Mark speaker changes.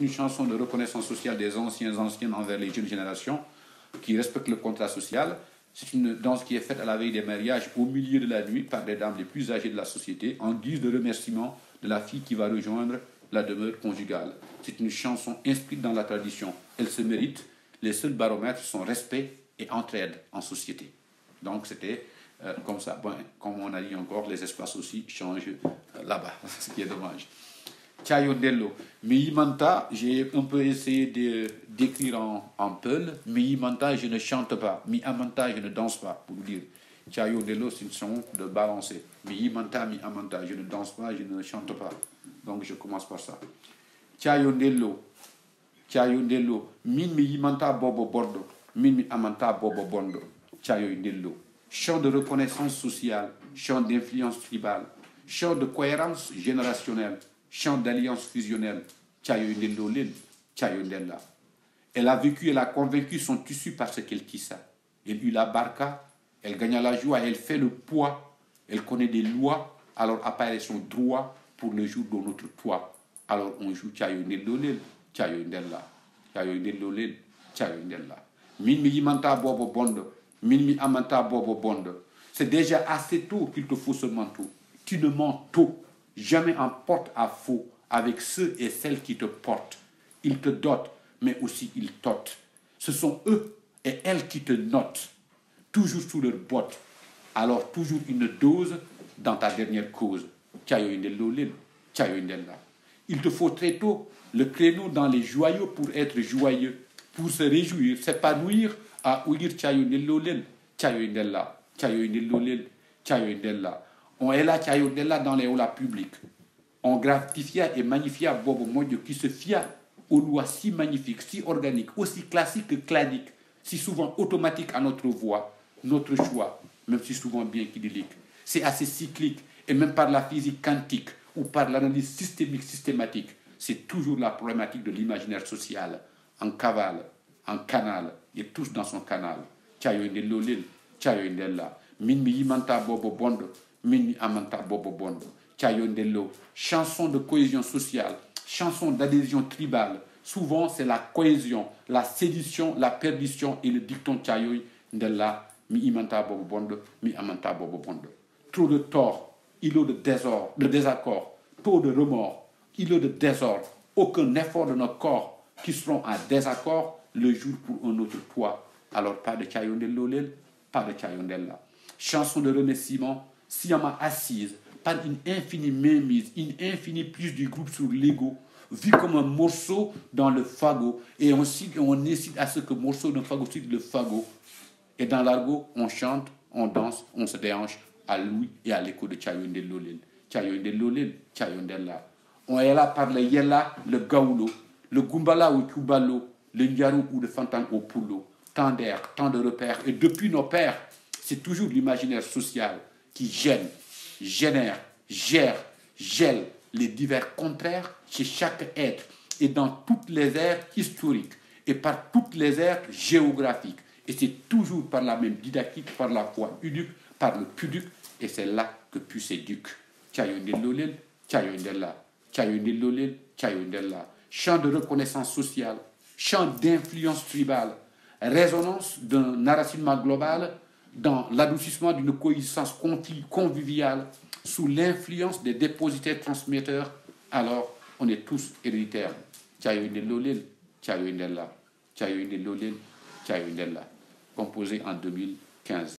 Speaker 1: une chanson de reconnaissance sociale des anciennes envers les jeunes générations qui respectent le contrat social. C'est une danse qui est faite à la veille des mariages au milieu de la nuit par des dames les plus âgées de la société en guise de remerciement de la fille qui va rejoindre la demeure conjugale. C'est une chanson inscrite dans la tradition. Elle se mérite. Les seuls baromètres sont respect et entraide en société. Donc c'était comme ça. Bon, comme on a dit encore, les espaces aussi changent là-bas, ce qui est dommage. Thiayo Dello. Miyimanta, j'ai un peu essayé d'écrire en peul. Miyimanta, je ne chante pas. Miyamanta, je ne danse pas, pour vous dire. Thiayo Dello, c'est une chanson de balancer. Miyimanta, Miyamanta, je ne danse pas, je ne chante pas. Donc je commence par ça. Thiayo Dello. Thiayo Dello. Min Miyimanta bobo bordo. Min Miyamanta bobo bondo. Thiayo Dello. Chant de reconnaissance sociale, chant d'influence tribale, chant de cohérence générationnelle, chant d'alliance fusionnelle. Thiayo Dello Lil, Thiayo Della. Elle a vécu, elle a convaincu son tissu parce qu'elle tissa. Elle eut la barca, elle gagna la joie, elle fait le poids, elle connaît des lois, alors apparaît son droit pour le jour de notre toit. Alors on joue Thiayo Dello Lil, Thiayo Della. Thiayo Dello Lil, Thiayo Della. Min mi yimanta bobo bondo. Minmi amanta bobo bondo. C'est déjà assez tôt qu'il te faut ce manteau. Tu ne mens tôt, jamais en porte à faux avec ceux et celles qui te portent. Ils te dotent, mais aussi ils totent. Ce sont eux et elles qui te notent, toujours sous leurs bottes. Alors toujours une dose dans ta dernière cause. Thiayo Dello Lil, Thiayo Della. Il te faut très tôt le créneau dans les joyaux pour être joyeux, pour se réjouir, s'épanouir, à ouïr Thiayo Dello Lil, Thiayo Della, Thiayo Dello Lil, Thiayo Della. On est là, Thiayo Della, dans les halls publics. On gratifia et magnifia Bobo Modio qui se fia aux lois si magnifiques, si organiques, aussi classiques que claniques, si souvent automatiques à notre voix, notre choix, même si souvent bien qu'idyllique. C'est assez cyclique, et même par la physique quantique ou par l'analyse systématique, c'est toujours la problématique de l'imaginaire social, en cavale, en canal, et tous dans son canal. Thiayo Dello Lil, Thiayo Della. Min mi yimanta bobo bondo, min mi amanta bobo bondo. Thiayo Dello. Chanson de cohésion sociale, chanson d'adhésion tribale. Souvent, c'est la cohésion, la sédition, la perdition et le dicton Thiayo Della. Mi yimanta bobo bondo, mi amanta bobo bondo. Trop de tort, îlot de désaccord, trop de remords, îlot de désordre. Aucun effort de nos corps qui seront en désaccord le jour pour un autre toit. Alors pas de Thiayo Dello Lil, pas de Thiayo Della. Chanson de remerciement, sciemment assise par une infinie mainmise, une infinie prise du groupe sur l'ego, vu comme un morceau dans le fagot. Et on incite à ce que le morceau d'un fagot suive le fagot. Et dans l'argot, on chante, on danse, on se déhanche à l'ouïe et à l'écho de Thiayo Dello Lil. Thiayo Dello Lil, Thiayo Della. On est là par le yella, le gaoulo, le gumbala ou kubalo, le Ndiarou ou le Fantan au Poulo, tant d'air, tant de repères. Et depuis nos pères, c'est toujours l'imaginaire social qui gêne, génère, gère, gèle les divers contraires chez chaque être et dans toutes les aires historiques et par toutes les aires géographiques. Et c'est toujours par la même didactique, par la foi unique, par le pudique, et c'est là que puis s'éduque. Thiayo Dello Lil, Thiayo Della, Thiayo Dello Lil, Thiayo Della. Chant de reconnaissance sociale, chant d'influence tribale, résonance d'un enracinement global dans l'adoucissement d'une coexistence conviviale sous l'influence des dépositaires transmetteurs. Alors, on est tous héréditaires. Thiayo Dello Lil, Thiayo Della, Thiayo Dello Lil, Thiayo Della, composé en 2015.